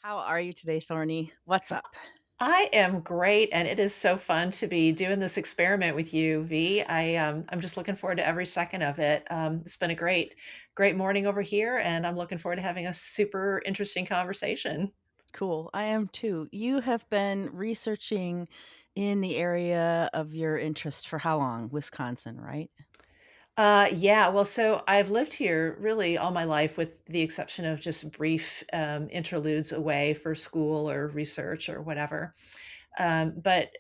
How are you today, Thorny? What's up? I am great, and it is so fun to be doing this experiment with you, V. I'm just looking forward to every second of it. It's been a great morning over here, and I'm looking forward to having a super interesting conversation. Cool. I am too. You have been researching in the area of your interest for how long? Wisconsin, right? Yeah, well, so I've lived here really all my life, with the exception of just brief interludes away for school or research or whatever. But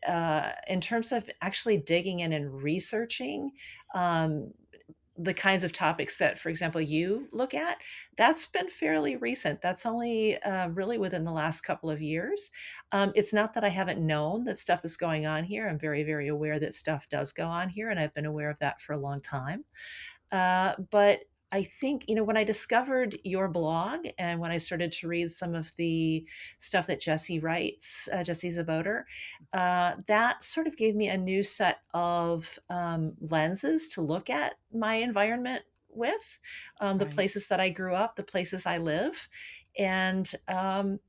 in terms of actually digging in and researching, um, the kinds of topics that, for example, you look at, that's been fairly recent. That's only really within the last couple of years. It's not that I haven't known that stuff is going on here. I'm very, very aware that stuff does go on here, and I've been aware of that for a long time. But I think, when I discovered your blog and when I started to read some of the stuff that Jesse writes, Jesse's a boater, that sort of gave me a new set of lenses to look at my environment with, the Right. places that I grew up, the places I live. And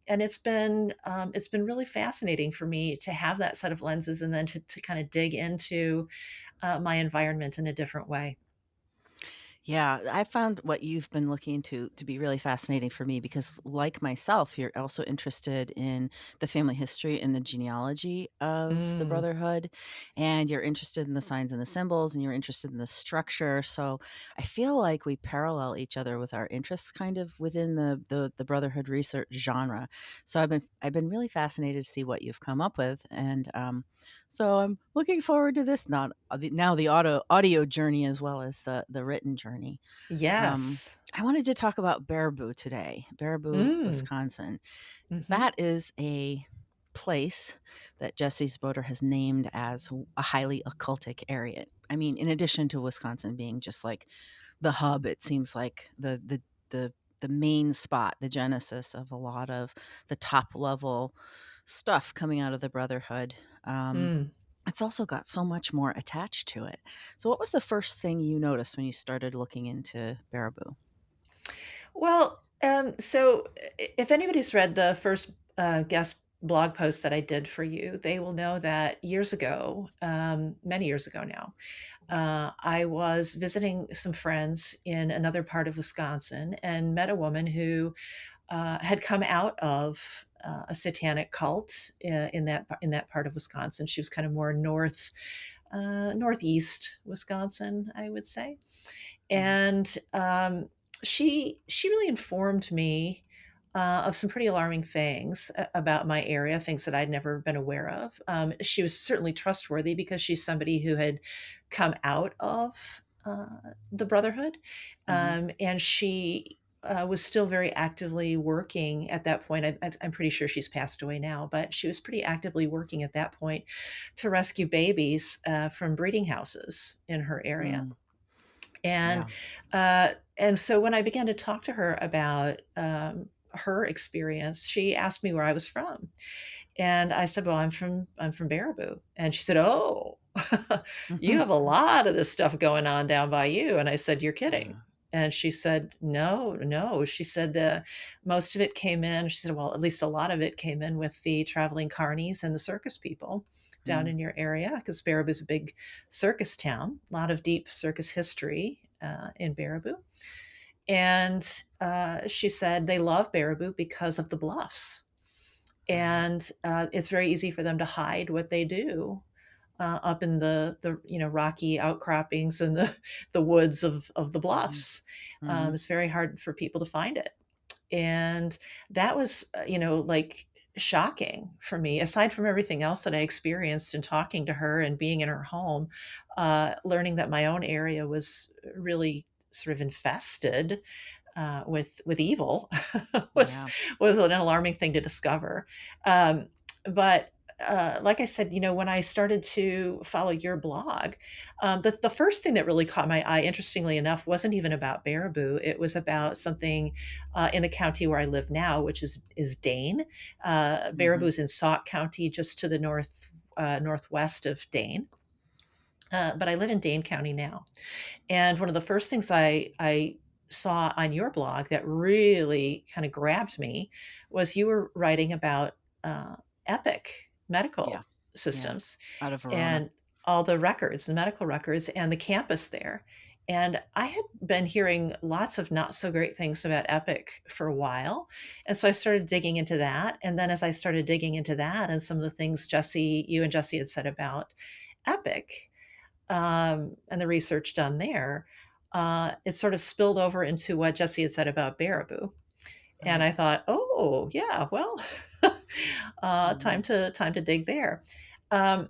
it's been really fascinating for me to have that set of lenses and then to kind of dig into my environment in a different way. Yeah, I found what you've been looking into to be really fascinating for me because, like myself, you're also interested in the family history and the genealogy of the Mm. Brotherhood, and you're interested in the signs and the symbols, and you're interested in the structure. So I feel like we parallel each other with our interests, kind of within the Brotherhood research genre. So I've been really fascinated to see what you've come up with, and so I'm looking forward to this. Not now the audio journey as well as the written journey. Yes. I wanted to talk about Baraboo today, Baraboo, Mm. Wisconsin, because Mhm. that is a place that Jesse's Boater has named as a highly occultic area. I mean, in addition to Wisconsin being just like the hub, it seems like the main spot, the genesis of a lot of the top level stuff coming out of the Brotherhood. Um, Mm. it's also got so much more attached to it. So what was the first thing you noticed when you started looking into Baraboo? Well, so if anybody's read the first guest blog post that I did for you, they will know that years ago, many years ago now, I was visiting some friends in another part of Wisconsin and met a woman who had come out of a satanic cult in that part of Wisconsin. She was kind of more northeast Wisconsin, I would say. Right. And she really informed me of some pretty alarming things about my area, things that I'd never been aware of. She was certainly trustworthy because she's somebody who had come out of the Brotherhood, Mhm. and she was still very actively working at that point. I'm pretty sure she's passed away now, but she was pretty actively working at that point to rescue babies from breeding houses in her area. Mm. And Yeah. and so when I began to talk to her about her experience, she asked me where I was from, and I said, "Well, I'm from Baraboo," and she said, "Oh, you have a lot of this stuff going on down by you." And I said, "You're kidding." Uh, And she said, "No, no." She said the most of it came in. She said, "Well, at least a lot of it came in with the traveling carnies and the circus people down mm. in your area, because Baraboo is a big circus town, a lot of deep circus history in Baraboo." And she said they love Baraboo because of the bluffs, Right. and it's very easy for them to hide what they do up in the rocky outcroppings and the woods of the Mhm. bluffs. Mhm. It's very hard for people to find it, and that was like shocking for me. Aside from everything else that I experienced in talking to her and being in her home, learning that my own area was really sort of infested with evil was Yeah. was an alarming thing to discover. But like I said, when I started to follow your blog, the first thing that really caught my eye, interestingly enough, wasn't even about Baraboo. It was about something in the county where I live now, which is Dane. Baraboo Mhm. is in Sauk County, just to the northwest of Dane. But I live in Dane County now, and one of the first things I saw on your blog that really kind of grabbed me was you were writing about Epic Yeah. medical Yeah. systems Out of Verona. and all the records, the medical records, and the campus there. And I had been hearing lots of not so great things about Epic for a while. And so I started digging into that. And then as I started digging into that and some of the things you and Jesse had said about Epic, and the research done there, it sort of spilled over into what Jesse had said about Baraboo. And Right. I thought, oh yeah, well, Mhm. time to dig there. Um,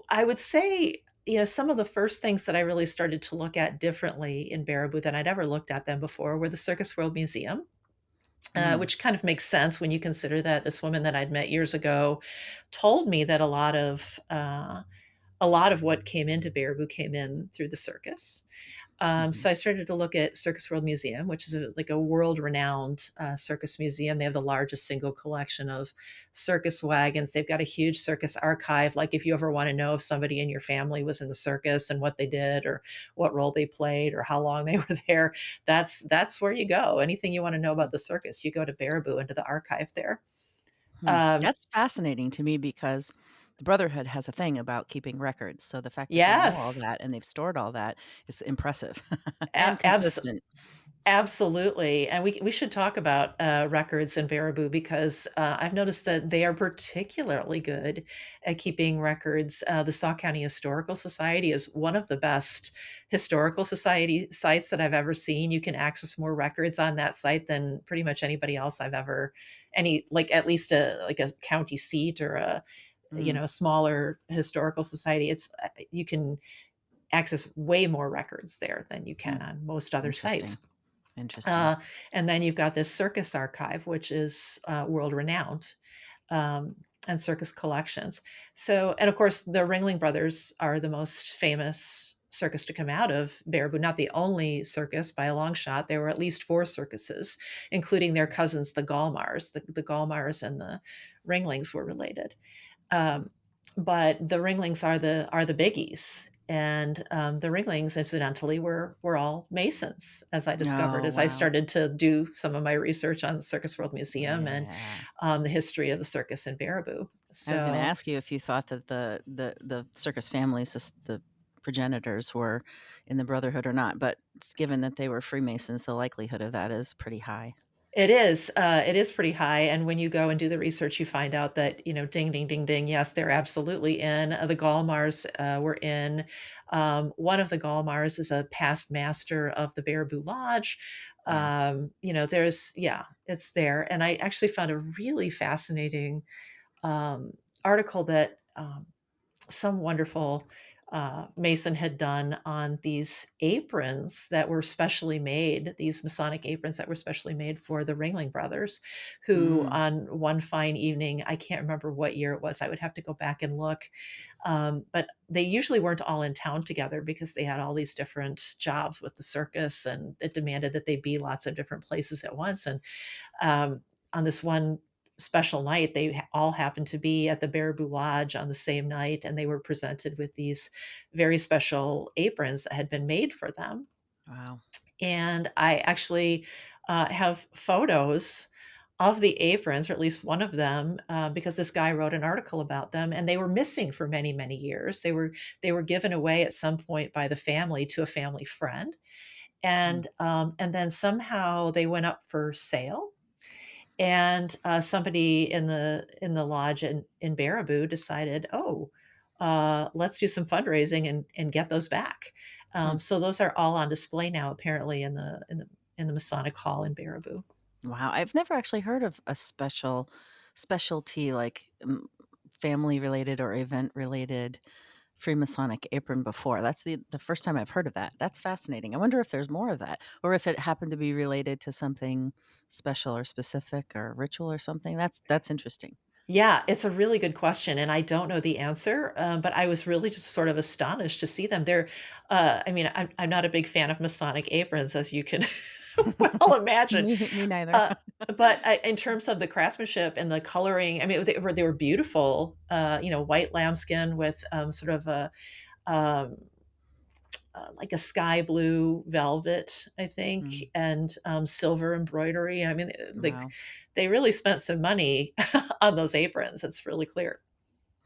I would say, some of the first things that I really started to look at differently in Baraboo than I'd ever looked at them before were the Circus World Museum, Mm. which kind of makes sense when you consider that this woman that I'd met years ago told me that a lot of what came into Baraboo came in through the circus. Mhm. So I started to look at Circus World Museum, which is like a world-renowned circus museum. They have the largest single collection of circus wagons. They've got a huge circus archive. Like if you ever want to know if somebody in your family was in the circus and what they did, or what role they played, or how long they were there, that's where you go. Anything you want to know about Mm. the circus, you go to Baraboo into the archive there. Hmm. Um, That's fascinating to me because the Brotherhood has a thing about keeping records, so the fact that they know all yes, that and they've stored all that is impressive and abs- consistent. Absolutely, and we should talk about, records in Baraboo because, I've noticed that they are particularly good at keeping records. The Sauk County Historical Society is one of the best historical society sites that I've ever seen. You can access more records on that site than pretty much anybody else I've ever at least a county seat or Mm, a smaller historical society. You can access way more records there than you can mm, on most other sites. interesting, interesting. Uh, and then you've got this circus archive, which is world renowned, um, and circus collections. So, and of course, the Ringling Brothers are the most famous circus to come out of Baraboo. Not the only circus by a long shot. There were at least four circuses, including their cousins, the Gallmars. The Gallmars and the Ringlings were related. Um, but the Ringlings are the biggies, and the Ringlings, incidentally, were all Masons, as I discovered Oh, as I wow. started to do some of my research on the Circus World Museum and Yeah. the history of the circus in Baraboo. I was gonna So ask you if you thought that the circus families, the progenitors were in the Brotherhood or not, but given that they were Freemasons, the likelihood of that is pretty high. it is pretty high, and when you go and do the research, you find out that, ding, ding, ding, ding, yes, they're absolutely in. The Gallmars were in. One of the Gallmars is a past master of the Baraboo Lodge. Yeah. Yeah, it's there. And I actually found a really fascinating um, article that some wonderful mason had done on these aprons that were specially made, these Masonic aprons that were specially made for the Ringling Brothers, who Mm, on one fine evening, I can't remember what year it was, I would have to go back and look, but they usually weren't all in town together because they had all these different jobs with the circus, and it demanded that they be lots of different places at once. And on this one special night, they all happened to be at the Baraboo Lodge on the same night, and they were presented with these very special aprons that had been made for them. wow. And I actually have photos of the aprons, or at least one of them, because this guy wrote an article about them, and they were missing for many, many years. They were given away at some point by the family to a family friend, Mm, and then somehow they went up for sale, and somebody in the lodge in Baraboo decided, oh, let's do some fundraising and get those back. hmm. So those are all on display now, apparently in the Masonic Hall in Baraboo. Wow, I've never actually heard of a specialty like, family related or event related Freemasonic apron before. That's the first time I've heard of that. That's fascinating. I wonder if there's more of that, or if it happened to be related to something special or specific or ritual or something. That's interesting. Yeah, it's a really good question, and I don't know the answer, but I was really just sort of astonished to see them. I mean, I'm not a big fan of Masonic aprons, as you can well imagine. Me neither. Uh, but in terms of the craftsmanship and the coloring, I mean, they were beautiful. White lambskin with sort of a um, like a sky blue velvet, I think, Mm. and silver embroidery. I mean, Wow. they really spent some money on those aprons. It's really clear.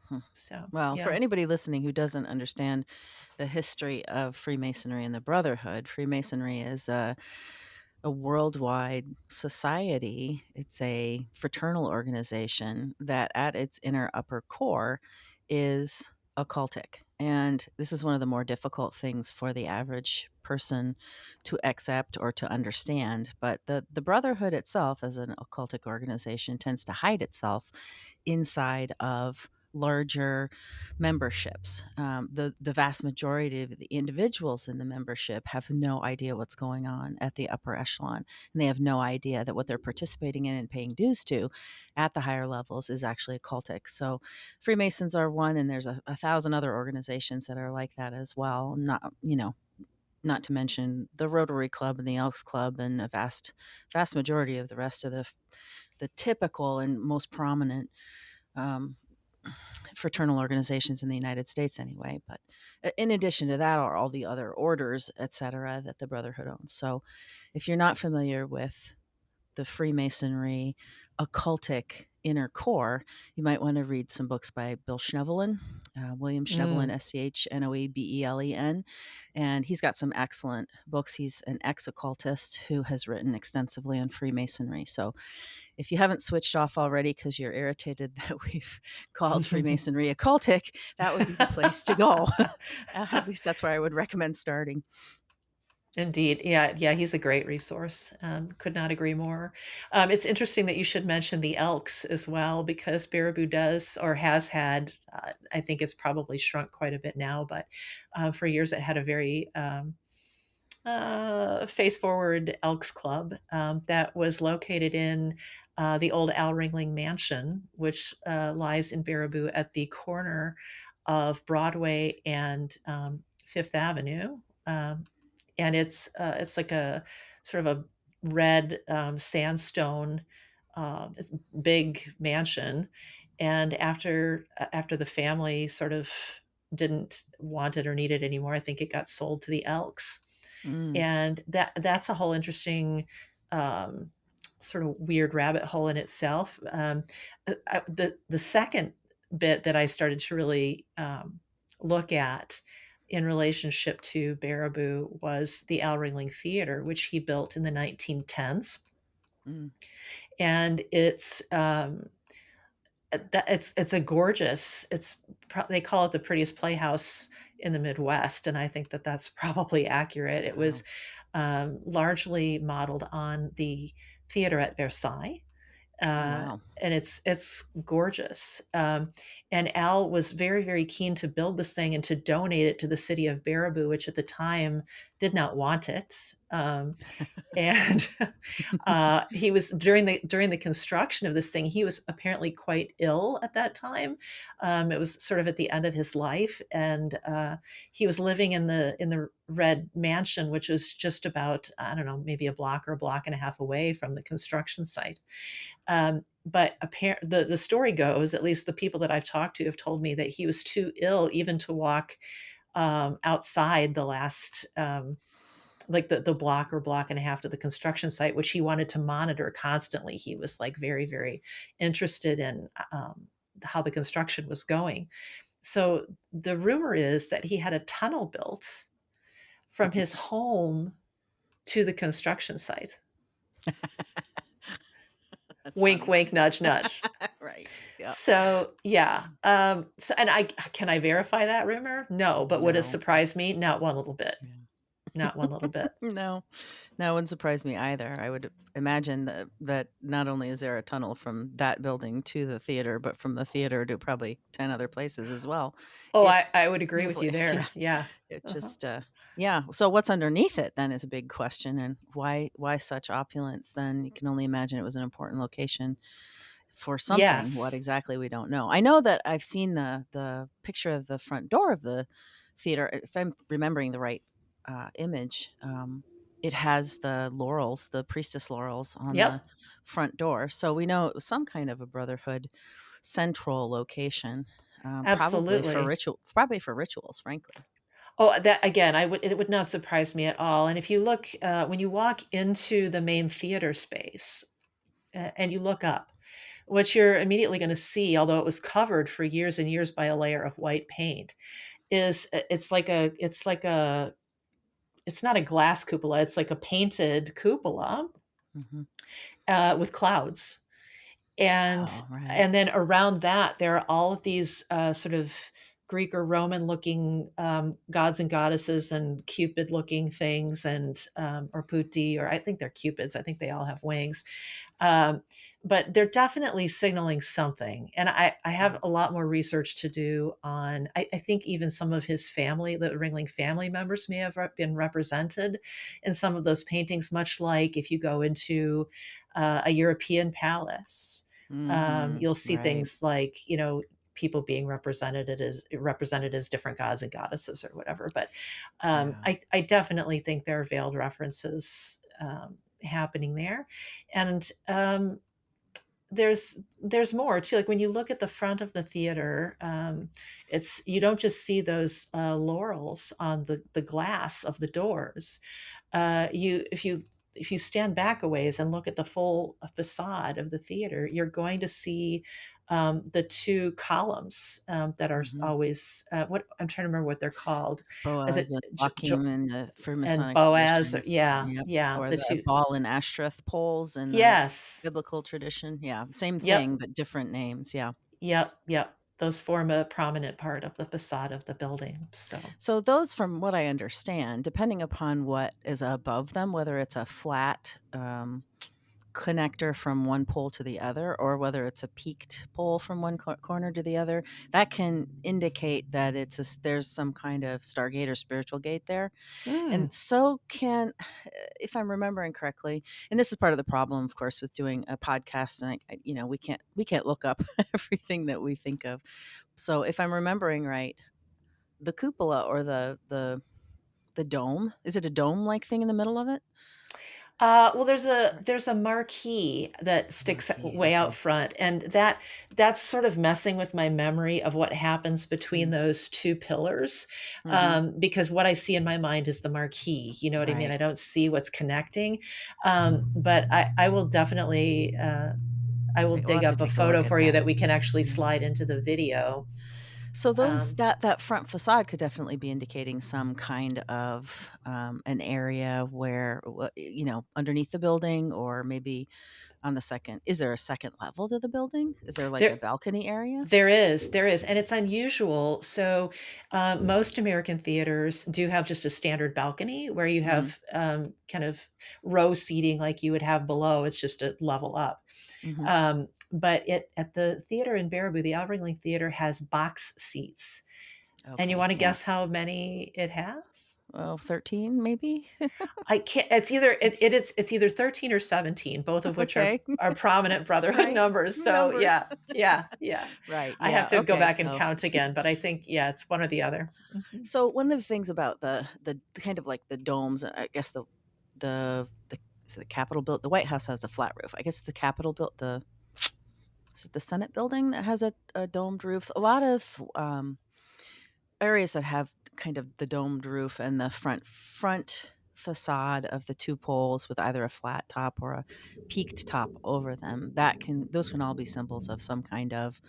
Hmm. So Well, for yeah. anybody listening who doesn't understand the history of Freemasonry and the Brotherhood, Freemasonry is a worldwide society. It's a fraternal organization that, at its inner upper core, is occultic. And this is one of the more difficult things for the average person to accept or to understand. But the Brotherhood itself, as an occultic organization, tends to hide itself inside of larger memberships. The vast majority of the individuals in the membership have no idea what's going on at the upper echelon, and they have no idea that what they're participating in and paying dues to at the higher levels is actually occultic. So, Freemasons are one, and there's a thousand other organizations that are like that as well. Not to mention the Rotary Club and the Elks Club, and a vast majority of the rest of the typical and most prominent um, fraternal organizations in the United States anyway. But in addition to that are all the other orders, et cetera, that the Brotherhood owns. So if you're not familiar with the Freemasonry occultic inner core, you might want to read some books by Bill Schnoebelen, William Schnoebelen, Mm. Schnoebelen. And he's got some excellent books. He's an ex occultist who has written extensively on Freemasonry. So if you haven't switched off already because you're irritated that we've called Freemasonry occultic, that would be the place to go. At least that's where I would recommend starting. Indeed. Yeah, yeah, he's a great resource. Could not agree more. It's interesting that you should mention the Elks as well, because Baraboo does or has had, I think it's probably shrunk quite a bit now, but for years it had a very face forward Elks Club that was located in the old Al Ringling Mansion, which lies in Baraboo at the corner of Broadway and Fifth Avenue. And it's like a sort of a red sandstone it's big mansion. And after the family sort of didn't want it or need it anymore, I think it got sold to the Elks. Mm, And that's a whole interesting um, sort of weird rabbit hole in itself. The second bit that I started to really look at in relationship to Baraboo was the Al Ringling Theater, which he built in the 1910s, mm. and it's a gorgeous. They call it the prettiest playhouse in the Midwest, and I think that that's probably accurate. It was Wow. largely modeled on the theater at Versailles, Oh, uh, wow. and it's gorgeous. And Al was very, very keen to build this thing and to donate it to the city of Baraboo, which at the time did not want it. And he was during the construction of this thing. He was apparently quite ill at that time. It was sort of at the end of his life, and he was living in the red mansion, which is just about, I don't know, maybe a block or a block and a half away from the construction site. But the story goes, at least the people that I've talked to have told me that he was too ill even to walk outside the last like the block or block and a half to the construction site, which he wanted to monitor constantly. He was like very, very interested in how the construction was going. So the rumor is that he had a tunnel built from his home to the construction site. That's Wink, funny. wink, nudge, nudge. Right. Yep. So yeah. So and I can I verify that rumor? No, but would it No, but surprise me? Not one little bit. yeah. Not one little bit. No, that wouldn't surprise me either. I would imagine that not only is there a tunnel from that building to the theater, but from the theater to probably 10 other places as well. Oh, I, If I would agree with easily, you yeah, there. Yeah. it Uh-huh. just, yeah. So what's underneath it then is a big question, and why such opulence? Then you can only imagine it was an important location for something. What Yes. exactly, we don't know. I know that I've seen the picture of the front door of the theater. If I'm remembering the right image, it has the laurels, the priestess laurels on the Yep. front door. So we know it was some kind of a brotherhood central location, Absolutely. probably for rituals, frankly. Oh, that again, I would it would not surprise me at all, and if you look, when you walk into the main theater space, and you look up, what you're immediately gonna see, although it was covered for years and years by a layer of white paint, is it's not a glass cupola, it's like a painted cupola, Mhm. with clouds. And Oh, right. and then around that, there are all of these, sort of Greek or Roman looking, gods and goddesses and Cupid looking things and, or putti, or I think they're cupids, I think they all have wings. Um, but they're definitely signaling something, and I have Mm. a lot more research to do on I think even some of his family, the Ringling family members may have been represented in some of those paintings, much like if you go into, a European palace, Mhm. you'll see Right. things like, people being represented as different gods and goddesses or whatever, but, Yeah. I definitely think there are veiled references, happening there, and, there's more too, like, when you look at the front of the theater, it's you don't just see those, laurels on the glass of the doors. You if you stand back a ways and look at the full facade of the theater, you're going to see, the 2 columns, that are Mhm. always, what I'm trying to remember what they're called. Is Boaz it and J Joachim and the and Freemasonic Boaz? Or tradition. yeah, Yep. yeah, Or the the 2. Baal and Ashtoreth poles in the Yes. biblical tradition. Yeah, same Yep. thing, but different names, yeah. Yep, yep. Those form a prominent part of the facade of the building, so. So those, from what I understand, depending upon what is above them, whether it's a flat, connector from one pole to the other or whether it's a peaked pole from one corner to the other, that can indicate that there's some kind of stargate or spiritual gate there. Mm, And so can if I'm remembering correctly, and this is part of the problem, of course, with doing a podcast, and we can't look up everything that we think of. So if I'm remembering right, the cupola or the dome, is it a dome like thing in the middle of it? well, there's a marquee that sticks Marquee, way out okay. front, and that's sort of messing with my memory of what happens between Mm. those 2 pillars, Mhm. because what I see in my mind is the marquee, you know what I mean? Right. I don't see what's connecting, but I will definitely, I will We'll dig have to up a take a look photo at for you that. that we can actually Yeah. slide into the video. So those Um that front facade could definitely be indicating some kind of, an area where, underneath the building or maybe on the second, is there a second level to the building? Is there like a there balcony area? There is, and it's unusual. So, most American theaters do have just a standard balcony where you Mhm, have, kind of row seating like you would have below. It's just a level up. mhm. But at the theater in Baraboo, the Al Ringling Theater has box seats. And you Okay, want to yeah. guess how many it has? Well, 13 maybe? I can't. It's either 13 or 17, both of which Okay. are prominent brotherhood Right. numbers. So Numbers. yeah, yeah, yeah. Right, I have yeah, to go okay, back and so count again, but I think, yeah, it's one or the other. Mhm. so one of the things about the kind of like the domes, I guess the is it the Capitol built the White House has a flat roof. I guess the Capitol built the is it the Senate building that has a domed roof? A lot of, areas that have kind of the domed roof and the front facade of the 2 poles with either a flat top or a peaked top over them, those can all be symbols of some kind of,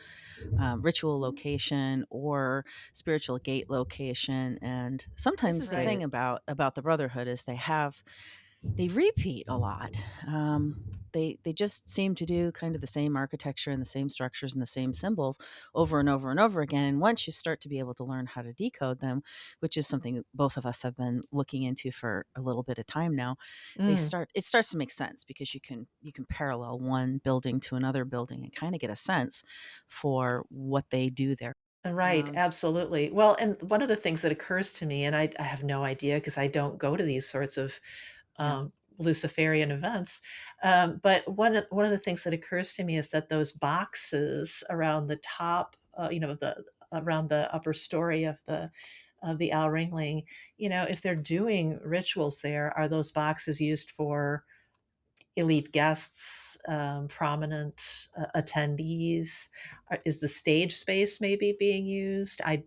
ritual location or spiritual gate location, and This sometimes is the thing great. about the Brotherhood is they repeat a lot. They just seem to do kind of the same architecture and the same structures and the same symbols over and over and over again. And once you start to be able to learn how to decode them, which is something that both of us have been looking into for a little bit of time now, Mm, it starts to make sense because you can parallel one building to another building and kind of get a sense for what they do there. right, Um, absolutely. Well, and one of the things that occurs to me, and I have no idea because I don't go to these sorts of, yeah, Luciferian events, but one of the things that occurs to me is that those boxes around the top, the around the upper story of the Al Ringling, if they're doing rituals there, are those boxes used for elite guests, prominent attendees? Is the stage space maybe being used? I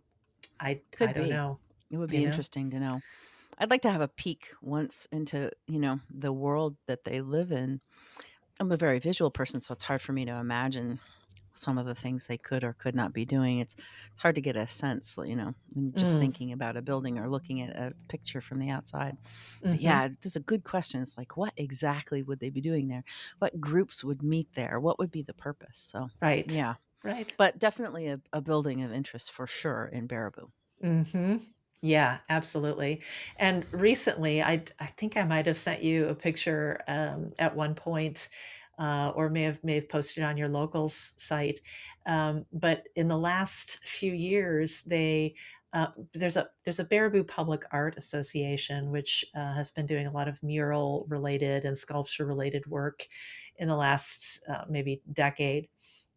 could don't be. know. It would you be know? interesting to know. I'd like to have a peek once into, the world that they live in. I'm a very visual person, so it's hard for me to imagine some of the things they could or could not be doing. It's hard to get a sense, when you're just Mm, thinking about a building or looking at a picture from the outside. But mhm. yeah, it's a good question. It's like, what exactly would they be doing there? What groups would meet there? What would be the purpose? So, Right. yeah, Right. but definitely a building of interest for sure in Baraboo. Mhm. Yeah, absolutely. And recently, I think I might have sent you a picture, at one point, or may have posted on your locals site. But in the last few years, there's a Baraboo Public Art Association, which, has been doing a lot of mural related and sculpture related work in the last, maybe decade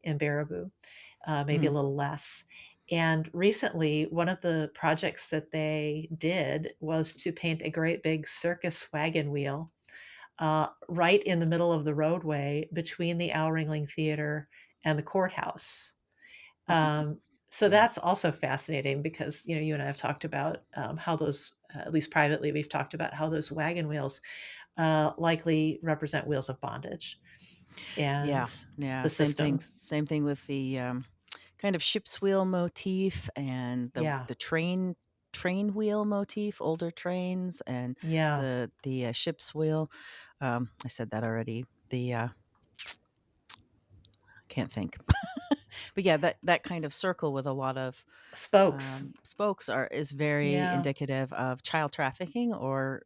in Baraboo, maybe a Mhm. little less. And recently, one of the projects that they did was to paint a great big circus wagon wheel, right in the middle of the roadway between the Al Ringling Theater and the courthouse. Um, so Yeah. that's also fascinating because, you and I have talked about, how those, at least privately, we've talked about how those wagon wheels, likely represent wheels of bondage Yeah, and yeah, the system. same thing with the, kind of ship's wheel motif and Yeah. the train wheel motif, older trains and Yeah. the ship's wheel. I said that already. Can't think. But yeah, that kind of circle with a lot of, Spokes. spokes is very Yeah. indicative of child trafficking or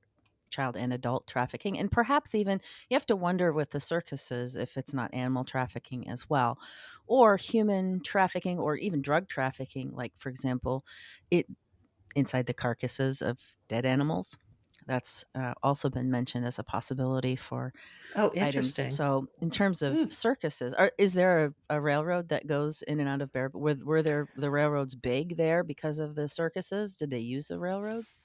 child and adult trafficking, and perhaps even you have to wonder with the circuses if it's not animal trafficking as well, or human trafficking, or even drug trafficking. Like for example, it inside the carcasses of dead animals. That's also been mentioned as a possibility for Oh, items. interesting. So, in terms of Mm. circuses, is there a railroad that goes in and out of Bear? Were there the railroads big there because of the circuses? Did they use the railroads?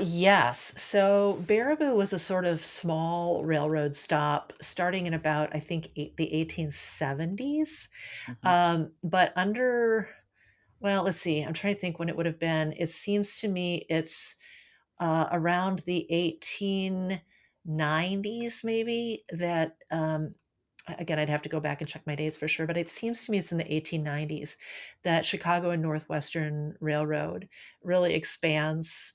Yes. So Baraboo was a sort of small railroad stop starting in about, I think, the 1870s. Hmm. But under, well, let's see, I'm trying to think when it would have been. It seems to me it's around the 1890s, maybe, that, again, I'd have to go back and check my dates for sure, but it seems to me it's in the 1890s that Chicago and Northwestern Railroad really expands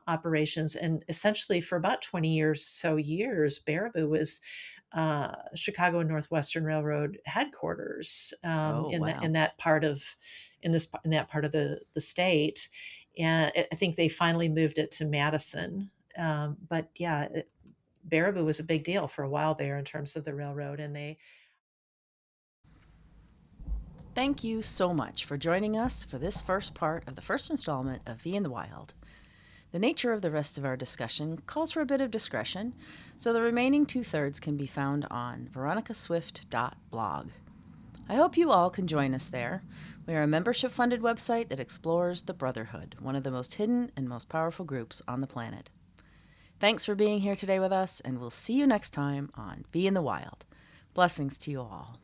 operations. And essentially, for about 20 years, Baraboo was Chicago and Northwestern Railroad headquarters, Oh in wow. that part of in that part of the state. And I think they finally moved it to Madison. But yeah, Baraboo was a big deal for a while there in terms of the railroad, and they Thank you so much for joining us for this first part of the first installment of V in the Wild. The nature of the rest of our discussion calls for a bit of discretion, so the remaining two-thirds can be found on veronicaswift.blog. I hope you all can join us there. We are a membership funded website that explores the Brotherhood, one of the most hidden and most powerful groups on the planet. Thanks for being here today with us, and we'll see you next time on Be in the Wild. Blessings to you all.